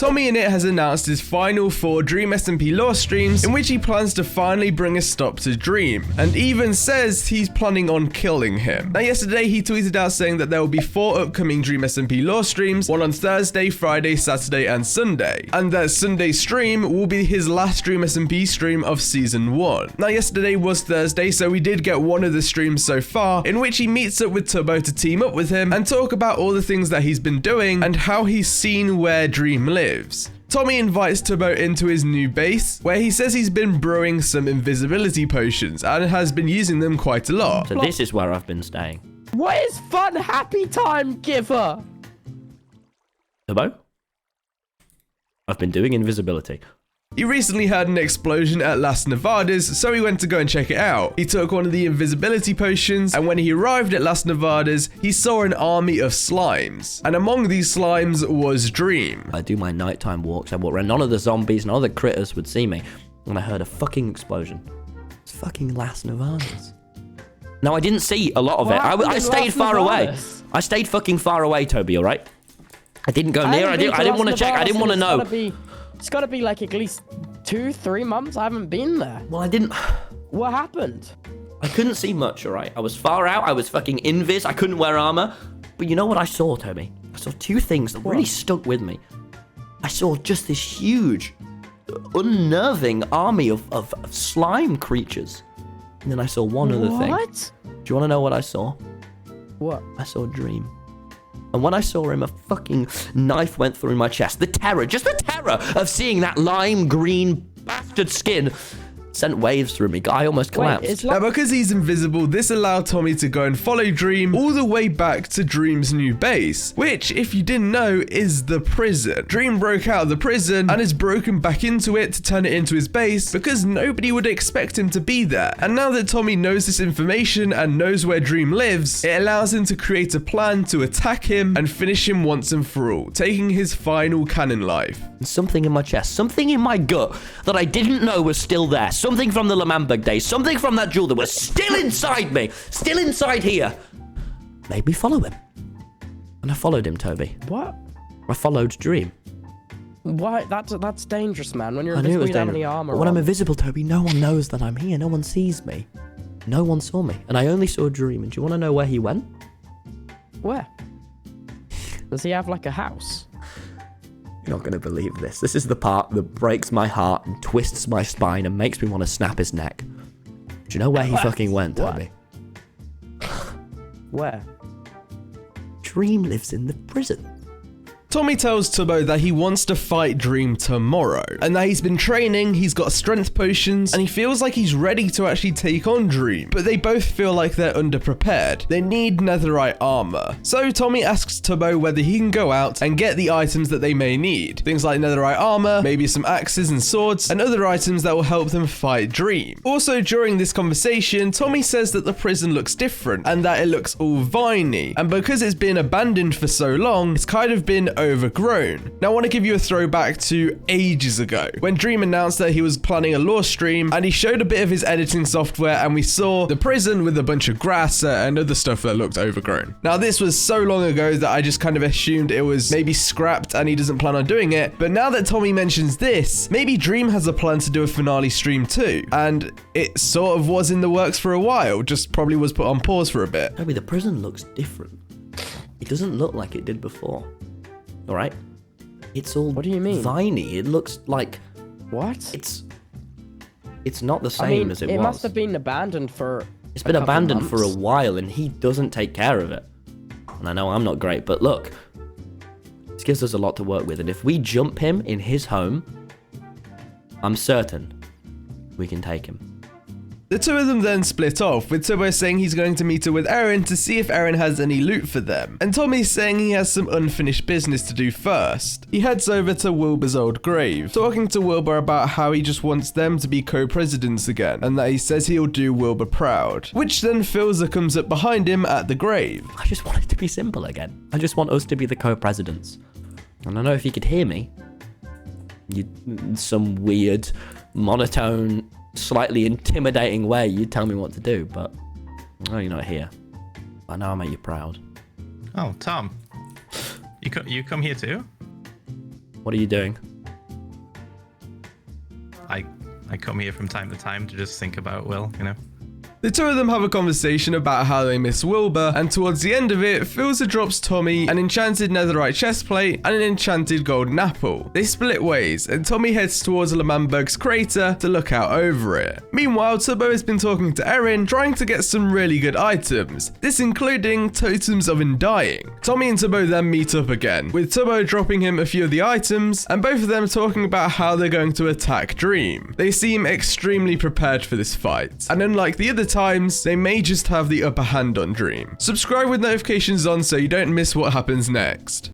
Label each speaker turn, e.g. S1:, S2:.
S1: TommyInnit has announced his final 4 Dream SMP lore streams in which he plans to finally bring a stop to Dream, and even says he's planning on killing him. Now yesterday he tweeted out saying that there will be 4 upcoming Dream SMP lore streams, one on Thursday, Friday, Saturday and Sunday, and that Sunday's stream will be his last Dream SMP stream of season 1. Now yesterday was Thursday, so we did get one of the streams so far in which he meets up with Tubbo to team up with him and talk about all the things that he's been doing and how he's seen where Dream lives. Tommy invites Tubbo into his new base, where he says he's been brewing some invisibility potions and has been using them quite a lot.
S2: So this is where I've been staying.
S3: What is fun happy time giver?
S2: Tubbo? I've been doing invisibility.
S1: He recently had an explosion at Las Nevadas, so he went to go and check it out. He took one of the invisibility potions, and when he arrived at Las Nevadas, he saw an army of slimes. And among these slimes was Dream.
S2: I do my nighttime walks. I walk around. None of the zombies, none of the critters would see me. And I heard a fucking explosion. It's fucking Las Nevadas. Now, I didn't see a lot of it. I stayed far away. I stayed fucking far away, Toby, all right? I didn't go near. I didn't want to check. I didn't want to know.
S3: It's got to be like at least 2-3 months I haven't been there.
S2: Well, I didn't...
S3: What happened?
S2: I couldn't see much, all right? I was far out. I was fucking invis. I couldn't wear armor. But you know what I saw, Toby? I saw 2 things that really stuck with me. I saw just this huge, unnerving army of slime creatures. And then I saw one other thing.
S3: What?
S2: Do you want to know what I saw?
S3: What?
S2: I saw Dream. And when I saw him, a fucking knife went through my chest. The terror, just the terror of seeing that lime green bastard skin sent waves through me. I almost collapsed.
S1: Now, because he's invisible, this allowed Tommy to go and follow Dream all the way back to Dream's new base, which, if you didn't know, is the prison. Dream broke out of the prison and has broken back into it to turn it into his base because nobody would expect him to be there. And now that Tommy knows this information and knows where Dream lives, it allows him to create a plan to attack him and finish him once and for all, taking his final canon life.
S2: Something in my chest, something in my gut that I didn't know was still there. Something from the Lamambug days, something from that jewel that was still inside me, still inside here, made me follow him. And I followed him, Toby.
S3: What?
S2: I followed Dream.
S3: Why? That's dangerous, man. When you're invisible, you don't have any armor.
S2: But when I'm invisible, Toby, no one knows that I'm here. No one sees me. No one saw me. And I only saw Dream. And do you want to know where he went?
S3: Where? Does he have like a house?
S2: You're not going to believe this. This is the part that breaks my heart and twists my spine and makes me want to snap his neck. Do you know where he fucking went, Toby?
S3: Where?
S2: Dream lives in the prison.
S1: Tommy tells Tubbo that he wants to fight Dream tomorrow, and that he's been training, he's got strength potions, and he feels like he's ready to actually take on Dream. But they both feel like they're underprepared. They need netherite armor. So Tommy asks Tubbo whether he can go out and get the items that they may need. Things like netherite armor, maybe some axes and swords, and other items that will help them fight Dream. Also, during this conversation, Tommy says that the prison looks different, and that it looks all viney. And because it's been abandoned for so long, it's kind of been overgrown. Now I want to give you a throwback to ages ago when Dream announced that he was planning a lore stream, and he showed a bit of his editing software and we saw the prison with a bunch of grass and other stuff that looked overgrown. Now this was so long ago that I just kind of assumed it was maybe scrapped and he doesn't plan on doing it, but now that Tommy mentions this, maybe Dream has a plan to do a finale stream too, and it sort of was in the works for a while, just probably was put on pause for a bit.
S2: Toby, the prison looks different. It doesn't look like it did before. All right, it's all.
S3: What do you mean?
S2: Viney. It looks like.
S3: What?
S2: It's not the same as it was.
S3: It must have been abandoned for.
S2: It's been abandoned for a while, and he doesn't take care of it. And I know I'm not great, but look, this gives us a lot to work with. And if we jump him in his home, I'm certain we can take him.
S1: The two of them then split off, with Tubbo saying he's going to meet up with Aaron to see if Aaron has any loot for them, and Tommy's saying he has some unfinished business to do first. He heads over to Wilbur's old grave, talking to Wilbur about how he just wants them to be co-presidents again, and that he says he'll do Wilbur proud, which then Philza comes up behind him at the grave.
S2: I just want it to be simple again. I just want us to be the co-presidents. And I don't know if you could hear me. Some weird, monotone, slightly intimidating way you tell me what to do, but oh, you're not here. I know I make you proud.
S4: Oh, Tom, you come here too?
S2: What are you doing?
S4: I come here from time to time to just think about Will, you know.
S1: The two of them have a conversation about how they miss Wilbur, and towards the end of it, Filza drops Tommy an enchanted netherite chestplate and an enchanted golden apple. They split ways, and Tommy heads towards Lamamberg's crater to look out over it. Meanwhile, Tubbo has been talking to Erin, trying to get some really good items, this including totems of undying. Tommy and Tubbo then meet up again, with Tubbo dropping him a few of the items, and both of them talking about how they're going to attack Dream. They seem extremely prepared for this fight, and unlike the other times, they may just have the upper hand on Dream. Subscribe with notifications on so you don't miss what happens next.